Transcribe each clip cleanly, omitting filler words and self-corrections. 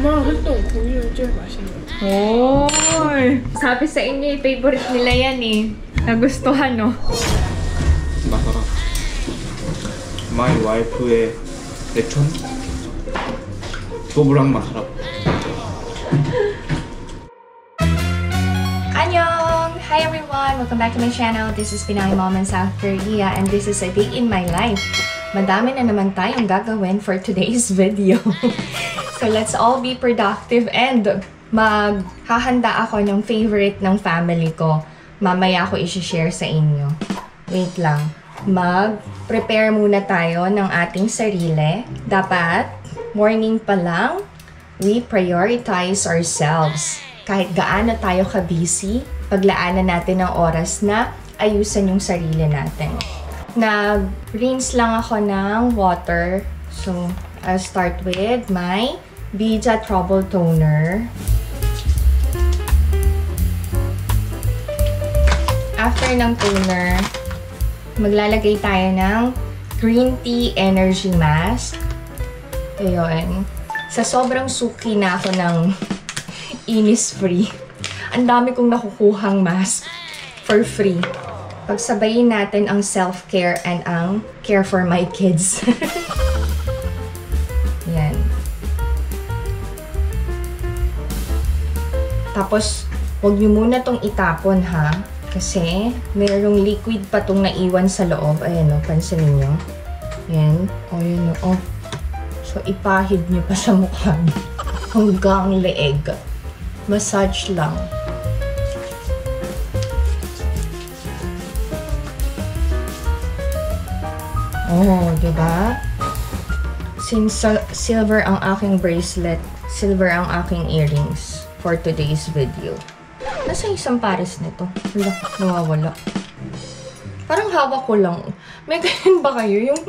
엄마랑 했던 고기는 제일 맛있는 거. Oy! Sabi sa inyo, favorite nila yan eh. Nagustuhan, no? masarap. My wife의 lechon sobrang masarap. Annyeong! Hi everyone! Welcome back to my channel. This is Pinay Mom in South Korea and this is a day in my life. Madami na naman tayong gagawin for today's video. So let's all be productive and maghahanda ako ng favorite ng family ko. Mamaya ako i-share sa inyo. Wait lang. Mag-prepare muna tayo ng ating sarili. Dapat, morning pa lang, we prioritize ourselves. Kahit gaano tayo ka-busy, paglaanan natin ng oras na ayusan yung sarili natin. Nag-rinse lang ako ng water. So, I'll start with my Bija Trouble Toner. After ng toner, maglalagay tayo ng green tea energy mask. Ayun. Sa sobrang suki na ako ng Innisfree, ang dami kong nakukuhang mask for free. Pagsabayin natin ang self-care and ang care for my kids. Yan. Tapos, huwag nyo muna tong itapon ha. Kasi, mayroong liquid pa tong naiwan sa loob. Ayan o, pansinin nyo. Ayan. O, yun o. So, ipahid nyo pa sa mukha hanggang leeg. Massage lang. Oh, diba? Since silver ang aking bracelet, silver ang aking earrings for today's video. Nasa isang pares nito. Wala, nawawala. Parang hawak ko lang. May ganyan ba kayo? Yung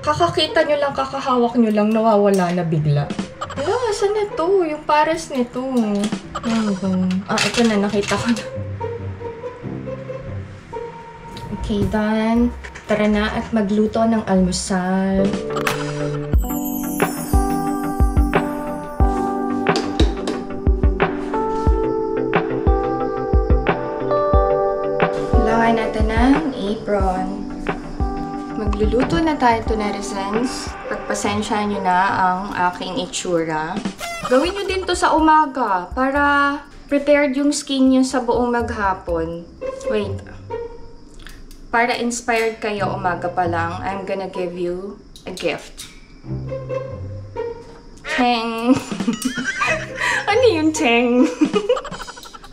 kakakita nyo lang, kakahawak nyo lang, nawawala na bigla. Wala, saan na to? Yung pares nito. Ito na, nakita ko na. Okay, done. Tara na at magluto ng almusal. Natin ng apron. Magluluto na tayo to netizens. Pagpasensya nyo na ang aking itsura. Gawin nyo din to sa umaga para prepared yung skin nyo sa buong maghapon. Wait. Para inspired kayo umaga pa lang, I'm gonna give you a gift. Teng! Ano yung teng?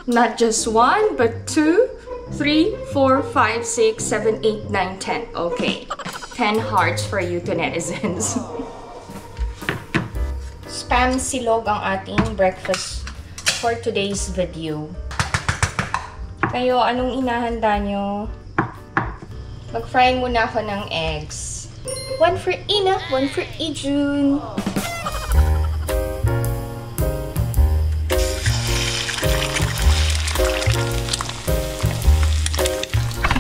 Not just one, but 2, 3, 4, 5, 6, 7, 8, 9, 10. Okay. 10 hearts for you to netizens. Spam silog ang ating breakfast for today's video. Kayo, anong inahanda nyo? Mag-fry muna ako ng eggs. One for Ina, one for Ijun.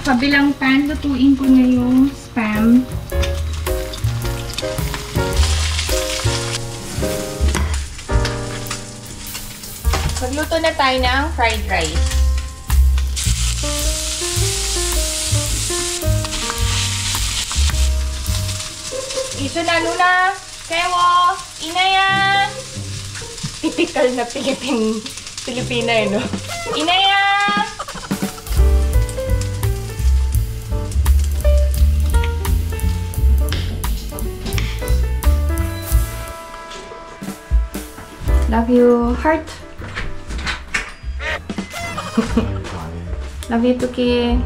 Kabilang pan, lutuin ko na yung spam. Magluto na tayo ng fried rice. Ito na, Luna! Kewo! Inaya! Typical na Pilipina, no? Inaya! Love you, heart. Love you, Tuki.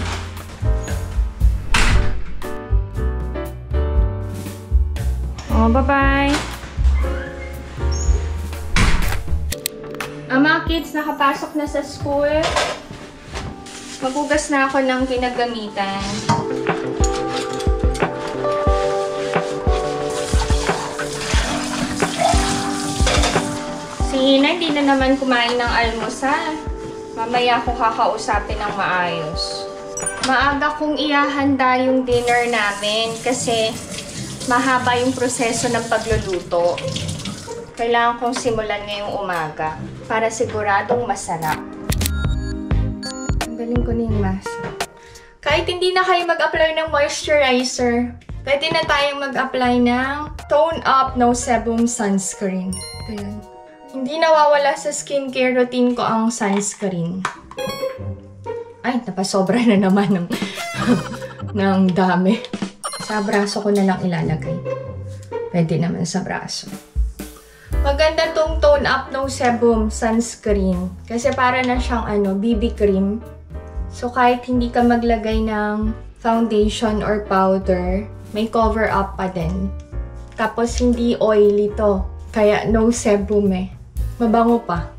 Oh, bye-bye. Ang mga kids nakapasok na sa school. Maghugas na ako ng pinagamitan. Si Ina, hindi na naman kumain ng almusal. Mamaya ko kakausapin ng maayos. Maaga kong ihahanda yung dinner namin kasi mahaba yung proseso ng pagluluto. Kailangan kong simulan ngayong umaga para siguradong masarap. Tanggalin ko na yung mask. Kahit hindi na kayo mag-apply ng moisturizer, pwede na tayong mag-apply ng Tone Up No Sebum Sunscreen. Ayan. Hindi nawawala sa skincare routine ko ang sunscreen. Ay, napasobra na naman ng dami. Sa braso ko na lang ilalagay. Pwede naman sa braso. Maganda tong Tone Up No Sebum Sunscreen. Kasi para na siyang BB cream. So kahit hindi ka maglagay ng foundation or powder, may cover up pa din. Tapos hindi oily to. Kaya no sebum eh. Mabango pa.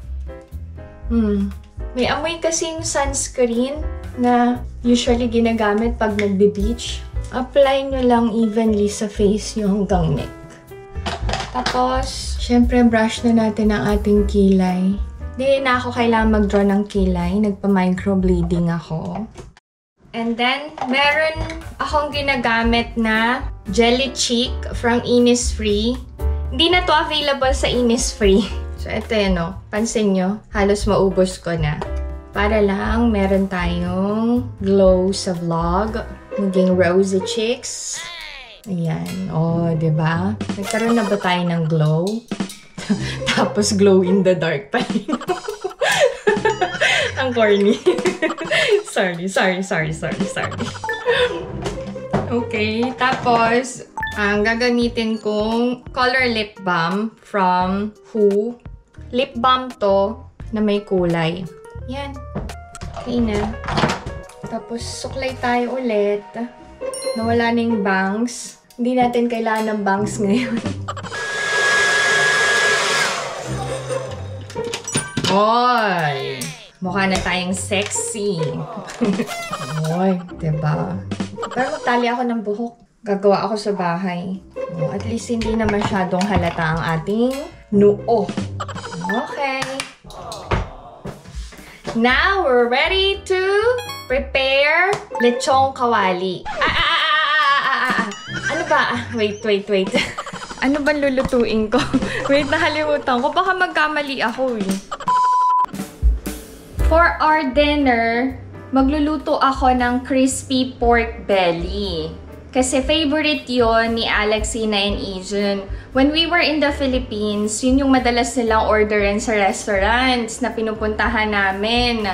May amoy kasing sunscreen na usually ginagamit pag nagbe-beach. Apply nyo lang evenly sa face nyo hanggang neck. Tapos, syempre brush na natin ang ating kilay. Hindi na ako kailangan mag-draw ng kilay. Nagpa-microblading ako. And then, meron akong ginagamit na Jelly Cheek from Innisfree. Hindi na to available sa Innisfree. So, ito yun, no? Pansin nyo, halos maubos ko na. Para lang, meron tayong glow sa vlog. Maging rosy cheeks. Ayan. O, diba? Nagkaroon na ba tayo ng glow? Tapos glow in the dark pa rin. Ang corny. sorry. Okay. Tapos, ang gagamitin kong color lip balm from Who. Lip balm to na may kulay. Yan. Okay na. Tapos, suklay tayo ulit. Nawala na yung bangs. Hindi natin kailangan ng bangs ngayon. Oy! Mukha na tayong sexy. Oy, diba? Pero magtali ako ng buhok. Gagawa ako sa bahay. At least hindi na masyadong halata ang ating noo. Okay. Now, we're ready to prepare lechong kawali. Ano ba? Wait. Ano ba lulutuin ko? Wait, nakalimutan ko. Baka magkamali ako eh. For our dinner, magluluto ako ng crispy pork belly. Kasi favorite yon ni Alexina and Asian. When we were in the Philippines, yun yung madalas nilang orderin sa restaurants na pinupuntahan namin.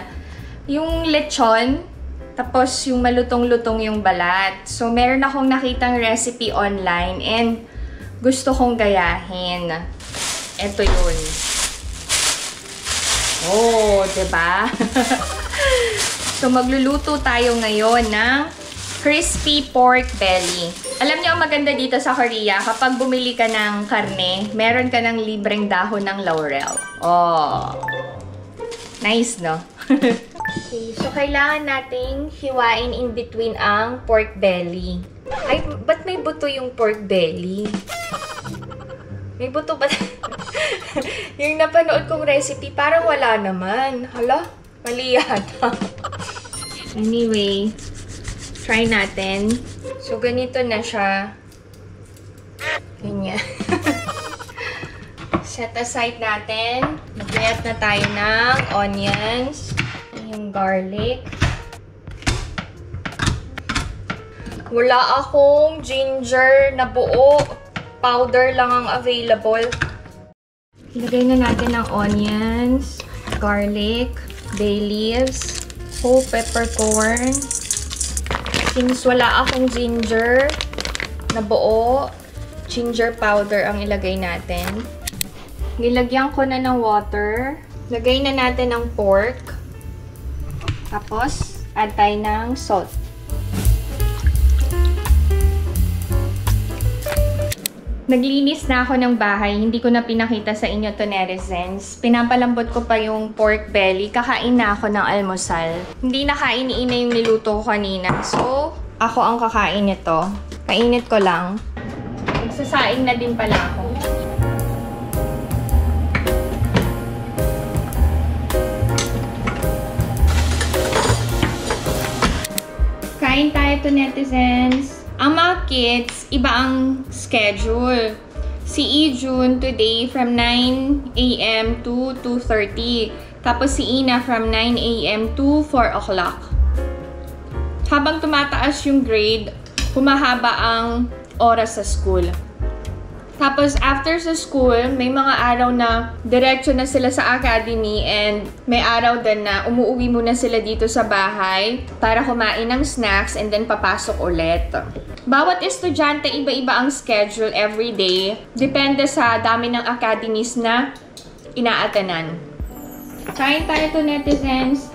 Yung lechon, tapos yung malutong-lutong yung balat. So, meron akong nakitang recipe online and gusto kong gayahin. Ito yun. Oh, diba? So, magluluto tayo ngayon ng crispy pork belly. Alam niyo, ang maganda dito sa Korea, kapag bumili ka ng karne, meron ka ng libreng dahon ng laurel. Oh. Nice, no? Okay, so kailangan nating hiwain in between ang pork belly. Ay, ba't may buto yung pork belly? May buto ba? Yung napanood kong recipe, parang wala naman. Hala, mali yata. Anyway, try natin. So, ganito na siya. Ganyan. Set aside natin. Mag-layat na tayo ng onions. Yung garlic. Wala akong ginger na buo. Powder lang ang available. Ilagay na natin ang onions, garlic, bay leaves, whole peppercorn. Since wala akong ginger na buo, ginger powder ang ilagay natin. Nilagyan ko na ng water. Lagay na natin ang pork. Tapos, add tayo ng salt. Naglinis na ako ng bahay. Hindi ko na pinakita sa inyo to, netizens. Pinapalambot ko pa yung pork belly. Kakain na ako ng almusal. Hindi na kain-ina yung niluto ko kanina. So, ako ang kakain nito. Kainit ko lang. Magsasaing na din pala ako. Kain tayo to, netizens. Ang mga kids, iba ang schedule. Si Ijun today from 9 a.m. to 2:30. Tapos si Ina from 9 a.m. to 4 o'clock. Habang tumataas yung grade, humahaba ang oras sa school. Tapos after sa school, may mga araw na diretso na sila sa academy and may araw din na umuwi muna sila dito sa bahay para kumain ng snacks and then papasok ulit. Bawat estudyante, iba-iba ang schedule every day. Depende sa dami ng academies na inaatanan. Kain tayo to, netizens.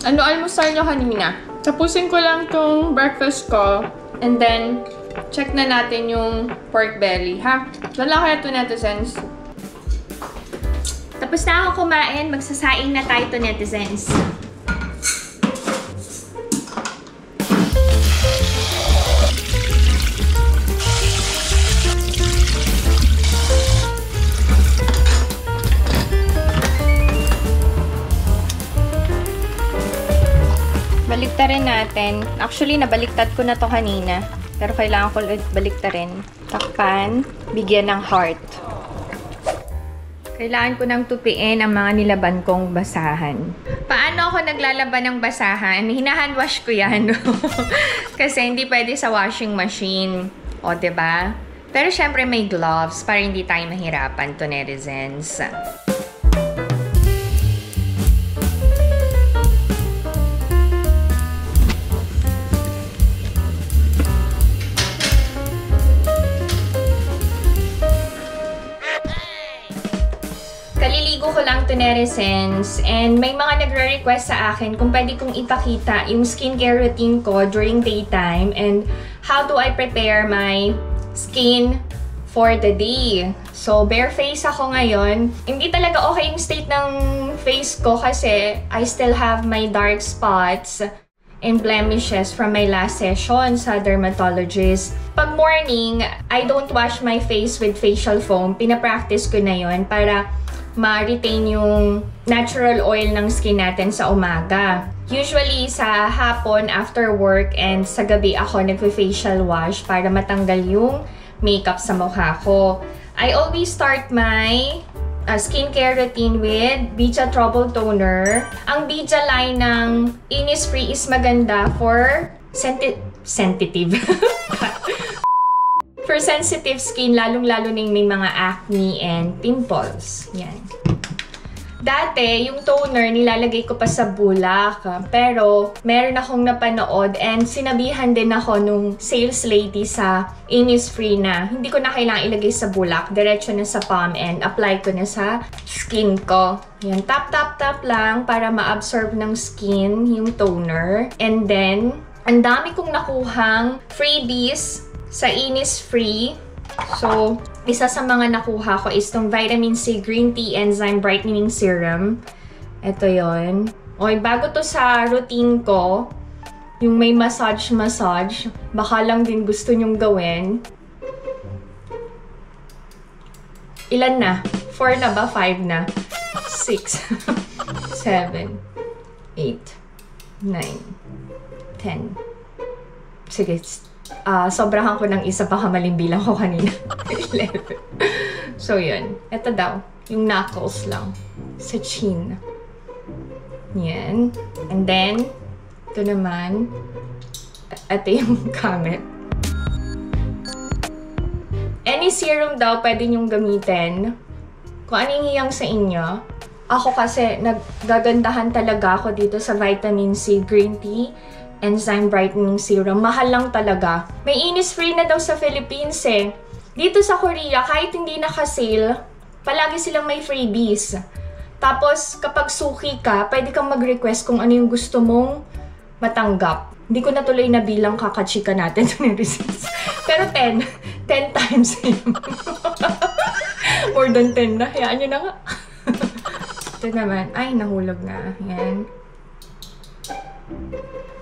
Ano almusal nyo kanina? Tapusin ko lang tong breakfast ko and then check na natin yung pork belly, ha? Dala kaya to, netizens. Tapos na ako kumain, magsasaing na tayo to, netizens. Baliktarin natin. Actually, nabaliktad ko na to kanina. Pero kailangan ko ulit baliktarin. Takpan, bigyan ng heart. Kailangan ko nang tupiin ang mga nilaban kong basahan. Paano ako naglalaban ng basahan? Hinahandwash ko yan. Kasi hindi pwede sa washing machine. O, diba? Pero syempre may gloves para hindi tayo mahirapan to, netizens. Kaliligo ko lang to, netizens, and may mga nagre-request sa akin kung pwede kong ipakita yung skincare routine ko during daytime and how do I prepare my skin for the day. So, bare face ako ngayon. Hindi talaga okay yung state ng face ko kasi I still have my dark spots and blemishes from my last session sa dermatologist. Pag morning, I don't wash my face with facial foam. Pinapractice ko na yon para ma-retain yung natural oil ng skin natin sa umaga. Usually, sa hapon, after work, and sa gabi ako nagpe-facial wash para matanggal yung makeup sa mukha ko. I always start my skincare routine with Bija Trouble Toner. Ang Bija line ng Innisfree is maganda for sensitive. For sensitive skin, lalong-lalo na yung may mga acne and pimples. Yan. Dati, yung toner, nilalagay ko pa sa bulak. Pero, meron akong napanood and sinabihan din ako nung sales lady sa Innisfree na hindi ko na kailangang ilagay sa bulak. Diretso na sa palm and apply ko na sa skin ko. Yan. Tap, tap, tap lang para ma-absorb ng skin yung toner. And then, ang dami kong nakuhang freebies sa Innisfree. So, isa sa mga nakuha ko is tong Vitamin C Green Tea Enzyme Brightening Serum. Ito yon. Okay, bago to sa routine ko, yung may massage. Baka lang din gusto nyong gawin. Ilan na? 4 na ba? 5 na? 6, 7, 8, 9, 10. Sige, sobrahan ko ng isa pa kamaling bilang ko kanina. 11. So, yun. Ito daw. Yung knuckles lang. Sa chin. Yan. And then, ito naman. Ito yung comment. Any serum daw pwede nyong gamitin. Kung anong hiyang sa inyo. Ako kasi, naggagandahan talaga ako dito sa Vitamin C Green Tea Enzyme Brightening Serum. Mahal lang talaga. May Innisfree na daw sa Philippines eh. Dito sa Korea, kahit hindi naka-sale, palagi silang may freebies. Tapos, kapag suki ka, pwede kang mag-request kung ano yung gusto mong matanggap. Hindi ko na tuloy na bilang kakachika natin sa receipts. Pero 10 times yun. More than 10 na. Hayaan nyo na nga. Ito naman. Ay, nahulog na. Yan.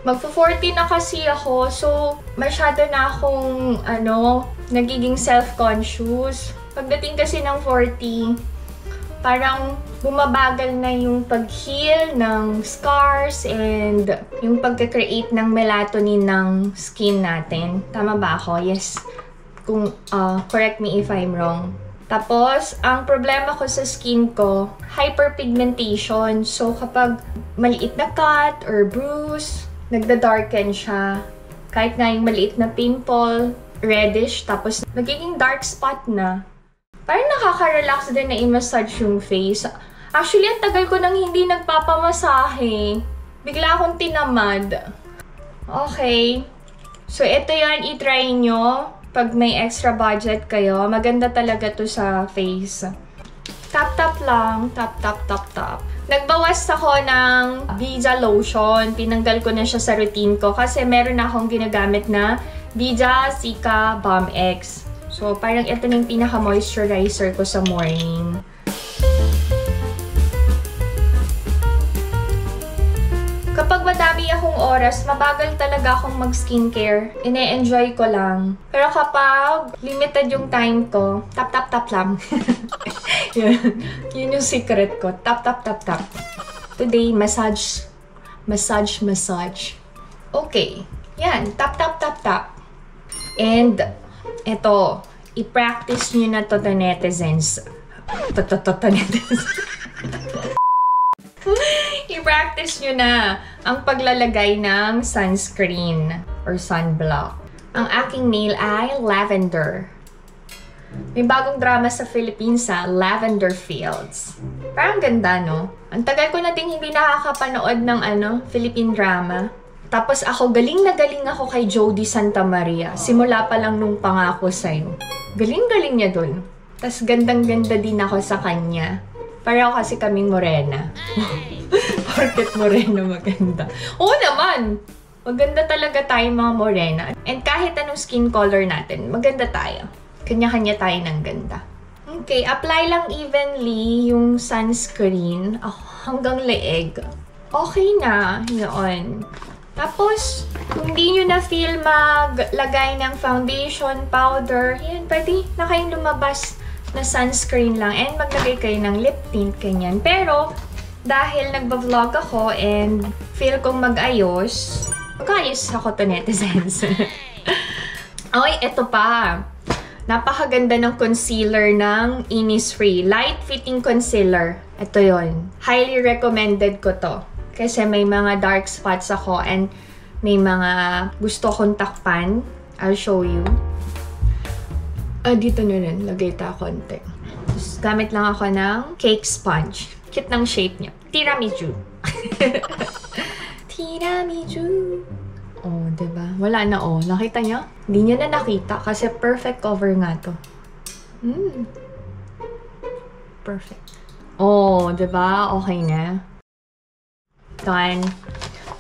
Magpo-40 na kasi ako, so masyado na akong, nagiging self-conscious. Pagdating kasi ng 40, parang bumabagal na yung pag-heal ng scars and yung pagka-create ng melatonin ng skin natin. Tama ba ako? Yes. Kung, correct me if I'm wrong. Tapos, ang problema ko sa skin ko, hyperpigmentation. So, kapag maliit na cut or bruise, nagda-darken siya. Kahit nga yung maliit na pimple, reddish, tapos nagiging dark spot na. Parang nakaka-relax din na i-massage yung face. Actually, ang tagal ko nang hindi nagpapamasahe. Bigla akong tinamad. Okay. So, ito yan. I-try nyo. Pag may extra budget kayo, maganda talaga to sa face. Tap-tap lang. Tap-tap-tap-tap. Nagbawas ako ng Bija lotion. Tinanggal ko na siya sa routine ko kasi meron na akong ginagamit na Bija Cica Balm X. So, parang ito na yung pinaka-moisturizer ko sa morning. Kapag madami akong oras, mabagal talaga akong mag-skincare. Ine-enjoy ko lang. Pero kapag limited yung time ko, tap-tap-tap lang. Yun yung secret ko. Tap-tap-tap-tap. Today, massage. Massage, massage. Okay. Yan. Tap-tap-tap-tap. And, eto. I-practice nyo na to the netizens. Netizens. I-practice nyo na ang paglalagay ng sunscreen or sunblock. Ang aking nail ay lavender. May bagong drama sa Philippines sa Lavender Fields. Parang ganda, no? Ang tagal ko na din hindi nakakapanood ng Philippine drama. Tapos ako, galing na galing ako kay Jody Santa Maria. Simula pa lang nung Pangako Sa'yo. Galing-galing niya dun. Tapos gandang-ganda din ako sa kanya. Pareho kasi kaming morena. Porket morena maganda. Oo naman! Maganda talaga tayo mga morena. And kahit anong skin color natin, maganda tayo. Kanya-kanya tayo ng ganda. Okay, apply lang evenly yung sunscreen hanggang leeg. Okay na, yun. Tapos, kung di nyo na feel maglagay ng foundation, powder, yan, pwede na kayong lumabas na sunscreen lang and maglagay kayo ng lip tint, kanyan. Pero, dahil nagba-vlog ako and feel kong mag-ayos ako to netizens. Okay, eto pa. Napakaganda ng concealer ng Innisfree. Light Fitting Concealer. Ito yon. Highly recommended ko to. Kasi may mga dark spots ako and may mga gusto kong takpan. I'll show you. Dito na rin. Lagay ta konti. Tapos, gamit lang ako ng cake sponge. Cute ng shape niya. Tiramisu. Tiramisu. Oh, diba? Wala na, oh. Nakita niya? Hindi niya na nakita kasi perfect cover nga to. Perfect. Oh, diba? Okay na. Done.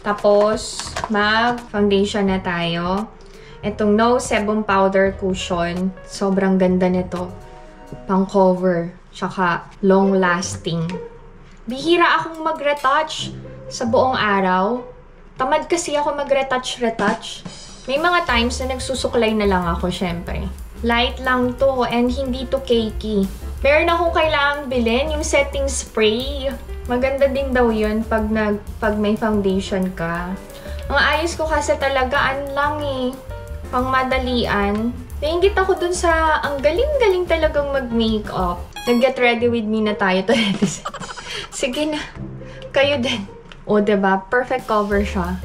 Tapos, mag-foundation na tayo. Itong No Sebum Powder Cushion. Sobrang ganda nito. Pang-cover. Tsaka long-lasting. Bihira akong mag-retouch sa buong araw. Tamad kasi ako mag-retouch. May mga times na nagsusuklay na lang ako, syempre. Light lang to and hindi to cakey. Meron akong kailangang bilhin, yung setting spray. Maganda din daw yun pag may foundation ka. Ang ayos ko kasi talaga, lang eh. Pang madalian. Nainggit ako dun sa ang galing-galing talagang mag-makeup. Nag-get ready with me na tayo to. Sige na. Kayo din. O, diba? Perfect cover siya.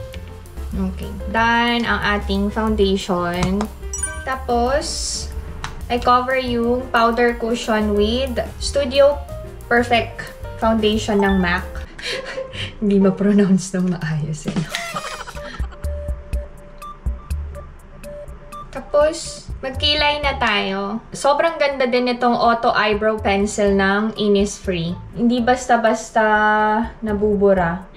Okay. Done ang ating foundation. Tapos, I cover yung powder cushion with Studio Perfect Foundation ng MAC. Hindi ma-pronounce ng maayos eh. Tapos, magkilay na tayo. Sobrang ganda din itong Auto Eyebrow Pencil ng Innisfree. Hindi basta-basta nabubura.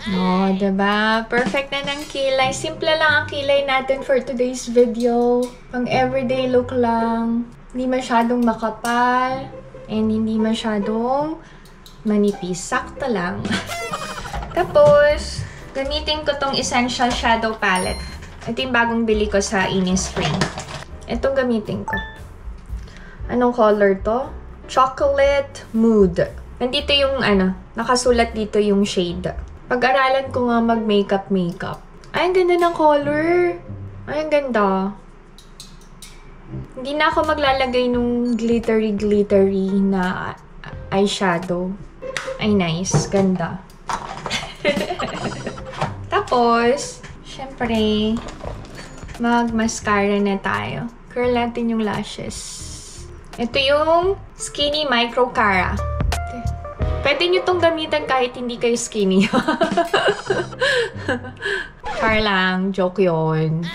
Oh, diba? Perfect na ng kilay. Simple lang ang kilay natin for today's video. Pang everyday look lang. Hindi masyadong makapal. And hindi masyadong manipis. Sakto lang. Tapos, gamitin ko tong Essential Shadow Palette. Ito yung bagong bili ko sa Innisfree. Itong gamitin ko. Anong color to? Chocolate Mood. Nandito yung nakasulat dito yung shade. Pag-aralan ko nga mag-makeup. Ay, ang ganda ng color. Ay, ang ganda. Hindi na ako maglalagay nung glittery na eyeshadow. Ay, nice. Ganda. Tapos, syempre, mag-mascara na tayo. Curl natin yung lashes. Ito yung Skinny Micro Cara. Pwede nyo tong gamitan kahit hindi kayo skinny. Char lang. Joke yun.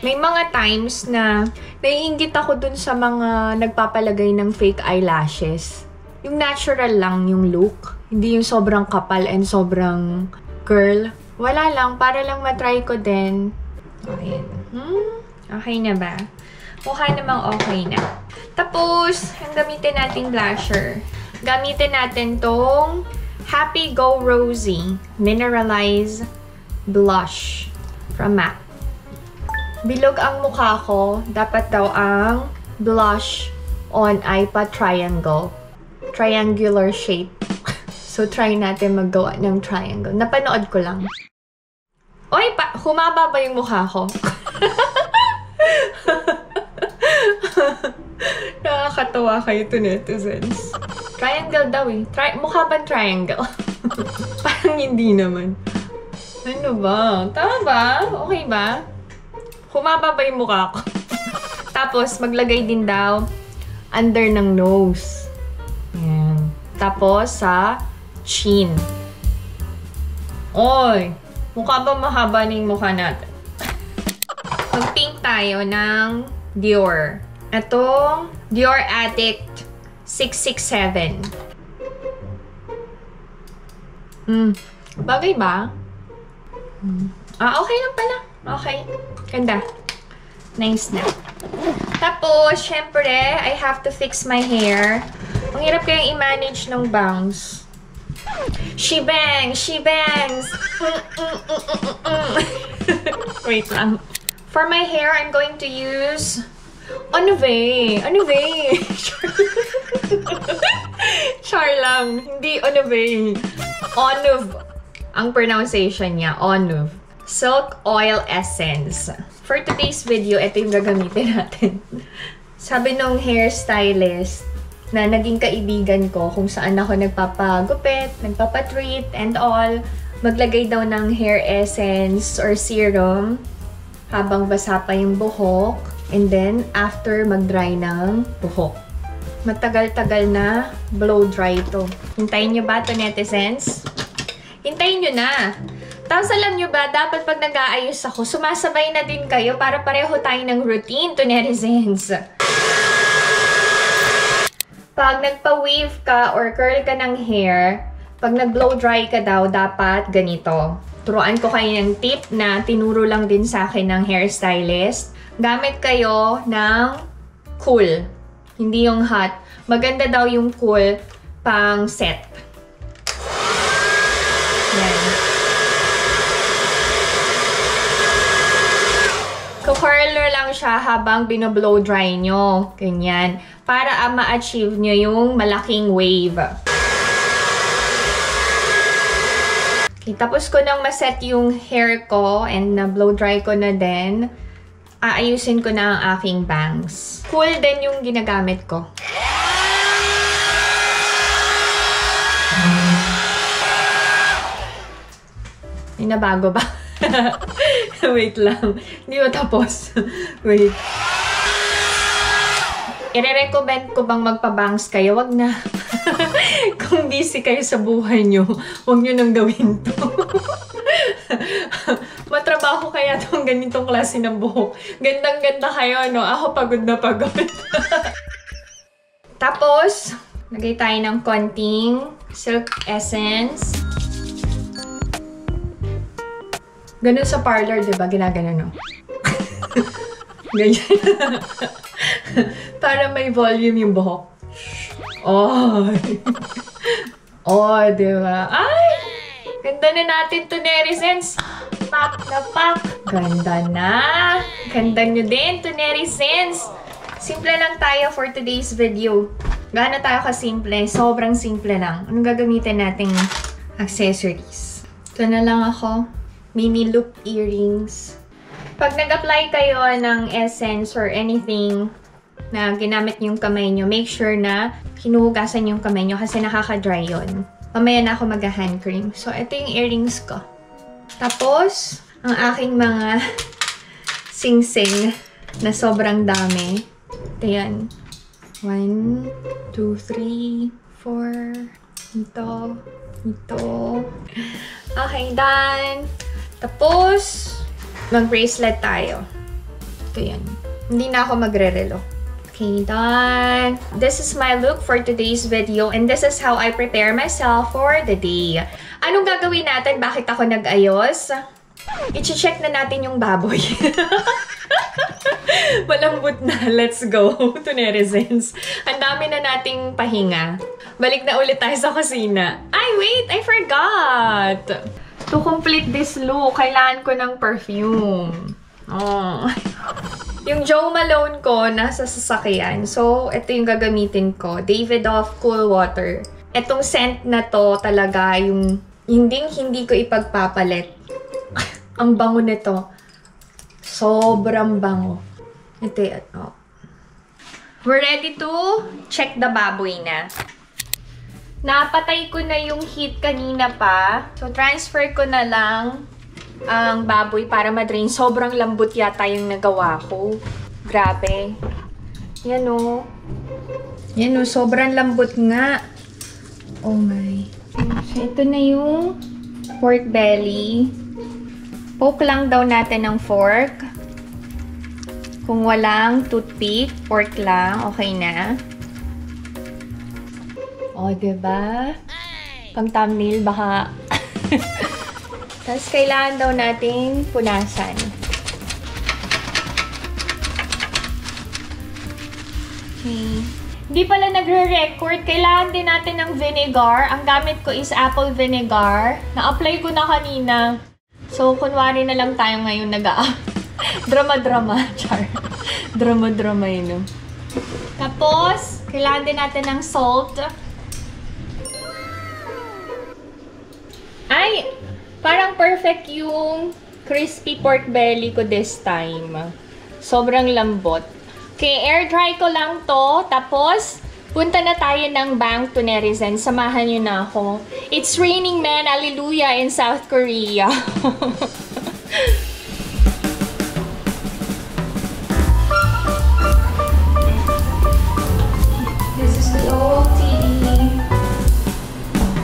May mga times na naiinggit ako dun sa mga nagpapalagay ng fake eyelashes. Yung natural lang yung look. Hindi yung sobrang kapal and sobrang curl. Wala lang. Para lang matry ko din. Okay. Okay na ba? Mukha namang okay na. Tapos, ang gamitin natin blusher. Gamitin natin tong Happy Go Rosy Mineralized Blush from MAC. Bilog ang mukha ko. Dapat daw ang blush on ay pa triangle. Triangular shape. So, try natin maggawa ng triangle. Napanood ko lang. Oy, humaba ba yung mukha ko? Nakakatawa kayo to netizens. Triangle daw eh. Mukha bang triangle? Parang hindi naman. Ano ba? Tama ba? Okay ba? Humaba ba yung mukha ko? Tapos, maglagay din daw under ng nose. Yan. Tapos, sa chin. Oy! Mukha ba mahaba na yung mukha natin? Mag-pink tayo ng Dior. Itong Dior Addict 667. Bagay ba? Okay lang pala. Okay. Ganda. Nice na. Tapos, syempre, I have to fix my hair. Ang hirap kayang i-manage ng bangs. She bangs! She bangs! Wait lang. For my hair, I'm going to use Onove. Onove. Char lang. Hindi Onove. Onove. Ang pronunciation niya. Onove. Silk Oil Essence. For today's video, ito yung gagamitin natin. Sabi nung hairstylist na naging kaibigan ko kung saan ako nagpapagupit, nagpapatreat, and all, maglagay daw ng hair essence or serum habang basa pa yung buhok, and then after mag-dry ng buhok. Matagal-tagal na blow dry ito. Hintayin nyo ba ito, netizens? Hintayin nyo na! Tapos alam nyo ba, dapat pag nag-aayos ako, sumasabay na din kayo para pareho tayo ng routine to netizens. Pag nagpa-wave ka or curl ka ng hair, pag nag-blow dry ka daw, dapat ganito. Turuan ko kayo ng tip na tinuro lang din sa akin ng hairstylist. Gamit kayo ng cool. Hindi yung hot. Maganda daw yung cool pang set. Yan. Curl lang siya habang binoblow dry nyo. Ganyan. Para ma-achieve nyo yung malaking wave. Okay, tapos ko nang maset yung hair ko and na-blow dry ko na din, aayusin ko na ang aking bangs. Cool din yung ginagamit ko. May nabago ba? Wait lang. Hindi ba tapos? Wait. I-recommend ko bang magpabangs kayo? Wag na. Kung busy kayo sa buhay nyo, wag nyo nang gawin to. Matrabaho kaya itong ganitong klase ng buhok. Gandang-ganda kayo, no? Ako pagod na pagod. Tapos, lagay tayo ng konting silk essence. Ganun sa parlor, diba? Ginagano, no? Ganyan. Para may volume yung buhok. Oh! Oh, diba? Ay! Ganda na natin to, netizens. Pak na pak. Ganda na. Ganda nyo din to, netizens. Simple lang tayo for today's video. Gaano tayo kasimple? Sobrang simple lang. Anong gagamitin nating accessories? Ito na lang ako. Mini loop earrings. Pag nag-apply kayo ng essence or anything na ginamit yung kamay nyo, make sure na hinuhugasan yung kamay nyo kasi nakaka-dry yun. Mamaya na ako mag-hand cream. So, ito yung earrings ko. Tapos, ang aking mga sing-sing na sobrang dami. Ito yan. 1, 2, 3, 4. Ito. Okay, done. Tapos, mag-bracelet tayo. Ito yan. Hindi na ako magre-relo. Okay, done. This is my look for today's video and this is how I prepare myself for the day. Anong gagawin natin? Bakit ako nag-ayos? I-check na natin yung baboy. Malambot na. Let's go to netizens. Ang dami na nating pahinga. Balik na ulit tayo sa kusina. Ay, wait! I forgot! To complete this look, kailangan ko ng perfume. Oh. Yung Joe Malone ko, nasa sasakyan. So, ito yung gagamitin ko. Davidoff Cool Water. Etong scent na to talaga yung hindi ko ipagpapalit. Ang bango nito. Sobrang bango. Ito yan. Oh. We're ready to check the baboy na. Napatay ko na yung heat kanina pa. So, transfer ko na lang ang baboy para ma-drain. Sobrang lambot yata yung nagawa ko. Grabe. Yan o. Yan o. Sobrang lambot nga. Oh my. So, ito na yung pork belly. Poke lang daw natin ng fork. Kung walang toothpick, fork lang. Okay na. O, diba? Pang thumbnail, baka. Tapos, kailangan daw nating punasan. Okay. Hindi pala nagre-record. Kailangan din natin ng vinegar. Ang gamit ko is apple vinegar. Na-apply ko na kanina. So, kunwari na lang tayo ngayon drama-drama. Char. Drama-drama yun. Tapos, kailangan din natin ng salt. Ay! Parang perfect yung crispy pork belly ko this time. Sobrang lambot. Okay, air dry ko lang to. Tapos, punta na tayo ng bank to Nerizen. Samahan nyo na ako. It's raining, man. Hallelujah in South Korea. This is the old TV.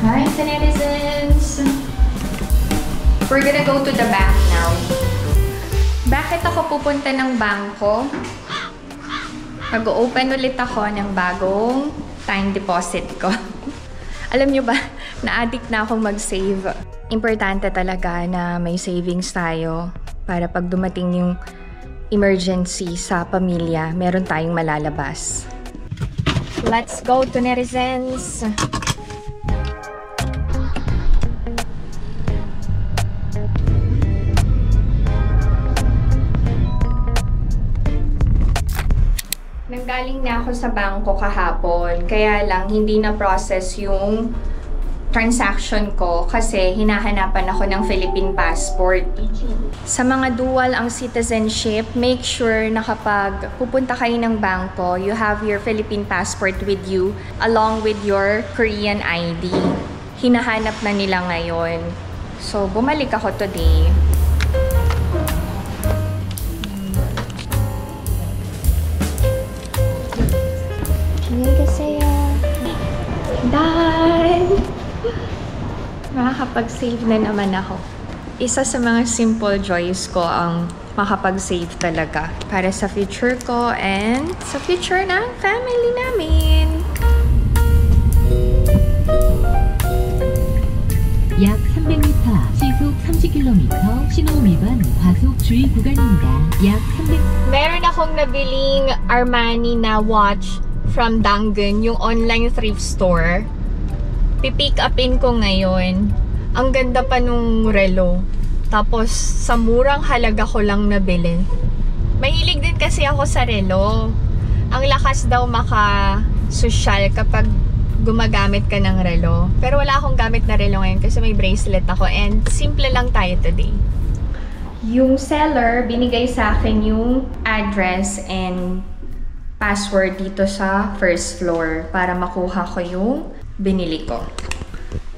Hi, Netizens. We're gonna go to the bank now. Bakit ako pupunta ng bangko? Mag-open ulit ako ng bagong time deposit ko. Alam nyo ba, na-addict na akong mag-save. Importante talaga na may savings tayo para pag dumating yung emergency sa pamilya, meron tayong malalabas. Let's go to Netizens! Nanggaling na ako sa bangko kahapon, kaya lang hindi na-process yung transaction ko kasi hinahanapan ako ng Philippine passport. Sa mga dual ang citizenship, make sure na kapag pupunta kayo ng bangko, you have your Philippine passport with you along with your Korean ID. Hinahanap na nila ngayon. So, bumalik ako today. Done! Makakapag-save na naman ako. Isa sa mga simple joys ko ang makapag-save talaga para sa future ko and sa future ng family namin. 약 300m, 시속 30km, 신호 위반 과속 주의 구간입니다. 약 300. Meron akong nabiling Armani na watch from Dangun, yung online thrift store. Pipick upin ko ngayon. Ang ganda pa nung relo. Tapos, sa murang halaga ko lang nabili. Mahilig din kasi ako sa relo. Ang lakas daw maka-social kapag gumagamit ka ng relo. Pero wala akong gamit na relo ngayon kasi may bracelet ako and simple lang tayo today. Yung seller, binigay sa akin yung address and password dito sa first floor para makuha ko yung binili ko.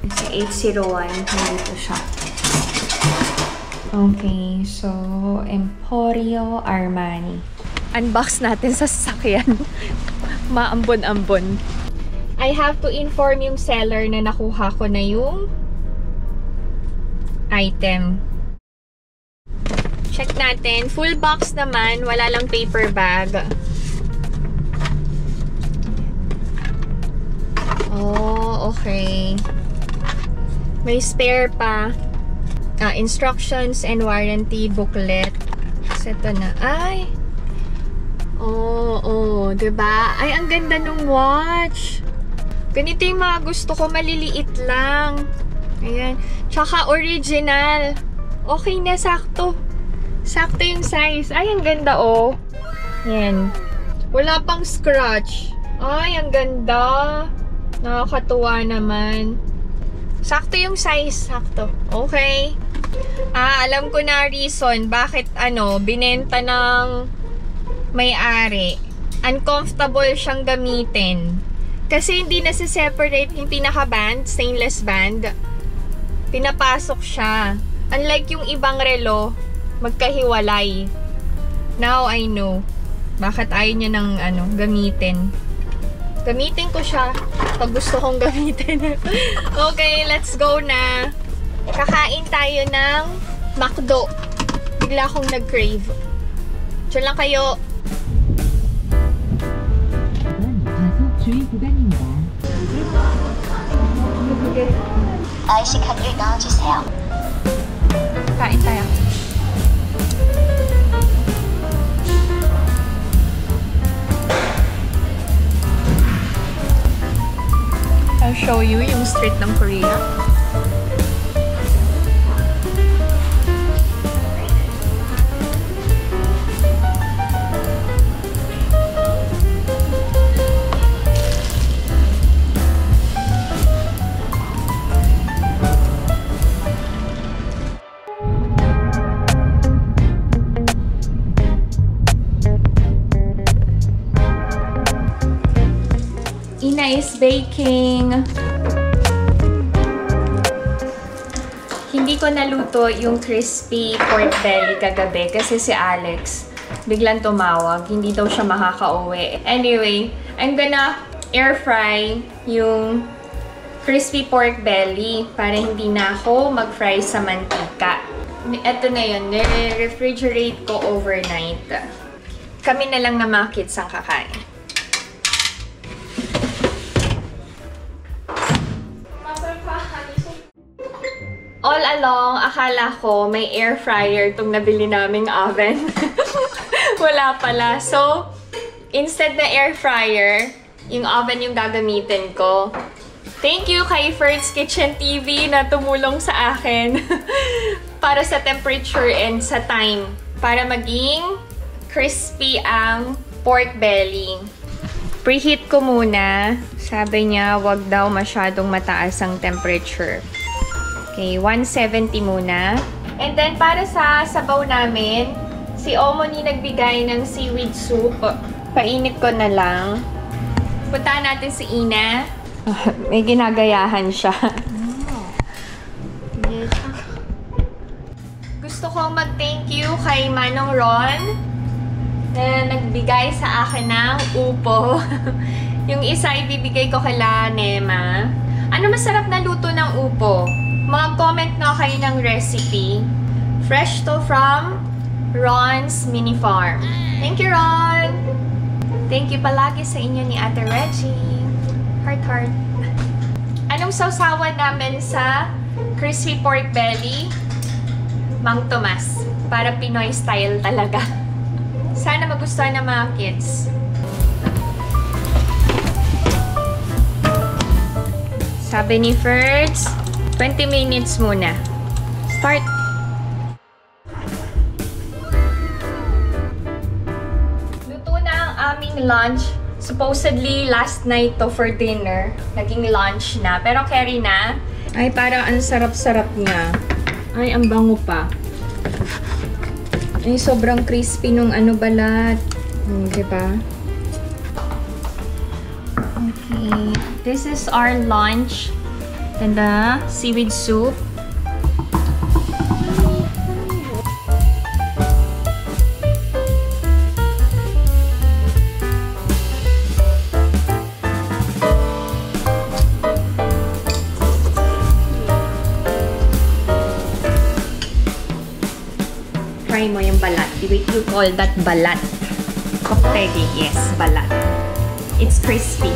Kasi 801, dito siya. Okay, so Emporio Armani. Unbox natin sa sasakyan. Maambon-ambon. I have to inform yung seller na nakuha ko na yung item. Check natin. Full box naman. Wala lang paper bag. Oh, okay. May spare pa. Instructions and warranty booklet. So, ito na. Ay! Oh, diba? Ay, ang ganda nung watch. Ganito yung mga gusto ko. Maliliit lang. Ayan. Tsaka original. Okay na, sakto. Sakto yung size. Ay, ang ganda, oh. Ayan. Wala pang scratch. Ay, ang ganda. Nakakatuwa naman. Sakto yung size. Sakto. Okay. Alam ko na reason bakit binenta ng may-ari. Uncomfortable siyang gamitin. Kasi hindi nasa-separate yung pinaka-band, stainless band. Pinapasok siya. Unlike yung ibang relo, magkahiwalay. Now I know bakit ayaw niya ng gamitin. Gamitin ko siya pag gusto kong gamitin. Okay, let's go na. Kakain tayo ng McDo. Bigla akong nag-crave. Diyan lang kayo. 과속 주의 구간입니다. IC카드를 넣어주세요. Kain tayo. I'll show you yung street ng Korea. Ina is baking. Hindi ko naluto yung crispy pork belly kagabi kasi si Alex biglang tumawag. Hindi daw siya makakauwi. Anyway, I'm gonna air fry yung crispy pork belly para hindi na ako mag-fry sa mantika. Ito na yun. Nire-refrigerate ko overnight. Kami na lang na mga kids ang kakain. All along, akala ko may air fryer itong nabili naming oven. Wala pala. So, instead na air fryer, yung oven yung gagamitin ko. Thank you kay Fert's Kitchen TV na tumulong sa akin para sa temperature and sa time. Para maging crispy ang pork belly. Preheat ko muna. Sabi niya, wag daw masyadong mataas ang temperature. Okay, 170 muna. And then, para sa sabaw namin, si Omoni nagbigay ng seaweed soup. Painit ko na lang. Puntahan natin si Ina. May ginagayahan siya. Gusto kong mag-thank you kay Manong Ron na nagbigay sa akin ng upo. Yung isa ibibigay ko kay Nema. Ano masarap na luto ng upo? Mag-comment na kayo ng recipe. Fresh to from Ron's Mini Farm. Thank you, Ron! Thank you palagi sa inyo ni Ate Reggie. Heart, heart. Anong sausawan namin sa crispy pork belly? Mang Tomas. Para Pinoy style talaga. Sana magustuhan ng mga kids. Sabi ni Ferds, 20 minutes muna. Start! Luto na ang aming lunch. Supposedly, last night to for dinner. Naging lunch na. Pero carry na. Ay, parang ang sarap-sarap niya. Ay, ang bango pa. Ay, sobrang crispy nung balat. Diba? This is our lunch and the seaweed soup. Try mo yung balat. Wait, you call that balat. Koktegi, yes, balat. It's crispy.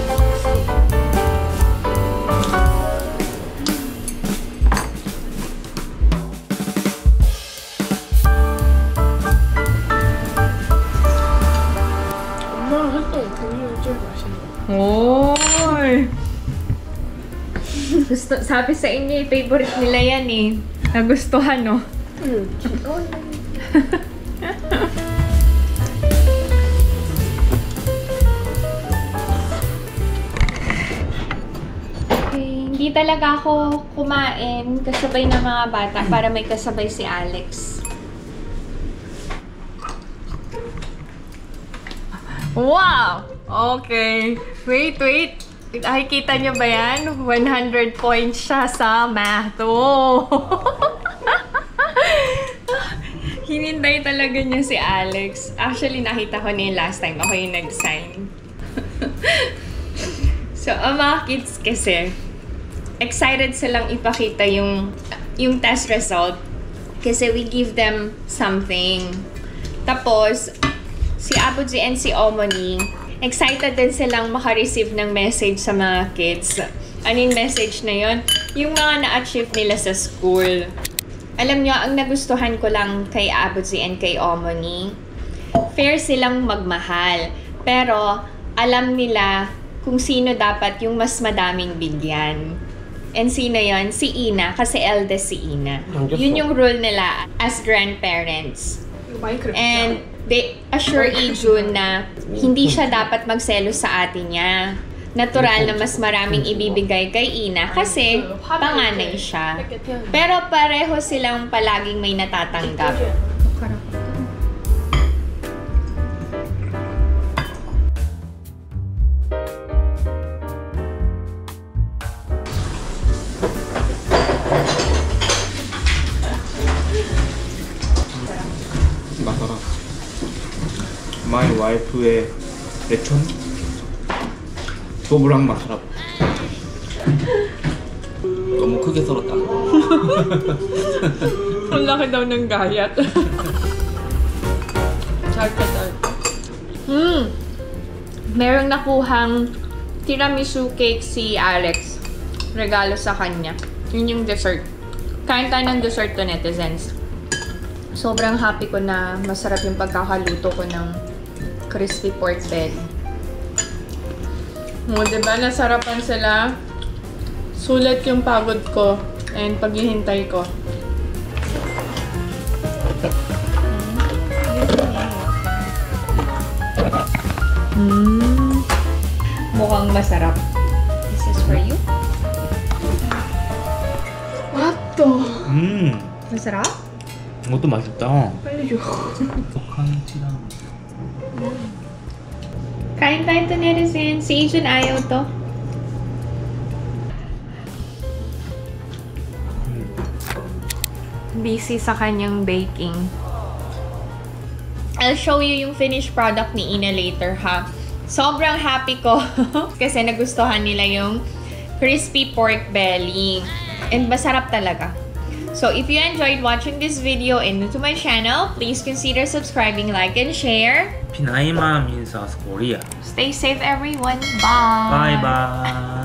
엄마랑 했던 공유는 제일 맛있는 거. Oy! Gusto, sabi sa inyo, favorite nila yan eh. Nagustuhan, no? Hindi talaga ako kumain kasabay ng mga bata para may kasabay si Alex. Wow! Okay. Wait. Nakikita niyo ba yan? 100 points siya sa math. Oh. Hinintay talaga niya si Alex. Actually, nakita ko niya last time. Ako yung nag-sign. So, ang mga kids kasi, excited silang ipakita yung test result. Kasi we give them something. Tapos, si Abuji and si Omoni, excited din silang makareceive ng message sa mga kids. Ano yung message na yun? Yung mga na-achieve nila sa school. Alam nyo, ang nagustuhan ko lang kay Abuji and kay Omoni, fair silang magmahal. Pero, alam nila kung sino dapat yung mas madaming bigyan. And sino yon? Si Ina. Kasi eldest si Ina. Yun yung rule nila as grandparents. And they assure Ijun na hindi siya dapat magselos sa ate niya. Natural na mas maraming ibibigay kay Ina kasi panganay siya. Pero pareho silang palaging may natatanggap. 맛있어라. My wife의 레촌 소브랑 맛있어라. 너무 크게 썰었다. Ang laki daw ng gayat. Merong nakuhang tiramisu cake si Alex. Regalo sa kanya. Yun yung dessert. Kain tayo ng dessert to, netizens. Sobrang happy ko na masarap yung pagkakaluto ko ng crispy pork belly. O, diba? Nasarapan sila. Sulit yung pagod ko and paghihintay ko. Mukhang masarap. This is for you. What the? Masarap? 이것도 맛있다. 빨리 줘. Kain tayo to, netizens. Si Ijun ayaw to. Busy sa kanyang baking. I'll show you yung finished product ni Ina later, ha? Sobrang happy ko kasi nagustuhan nila yung crispy pork belly. And masarap talaga. So if you enjoyed watching this video and new to my channel, please consider subscribing, like, and share. 피나이맘 인사스 코리아. Stay safe, everyone. Bye! 바이바이.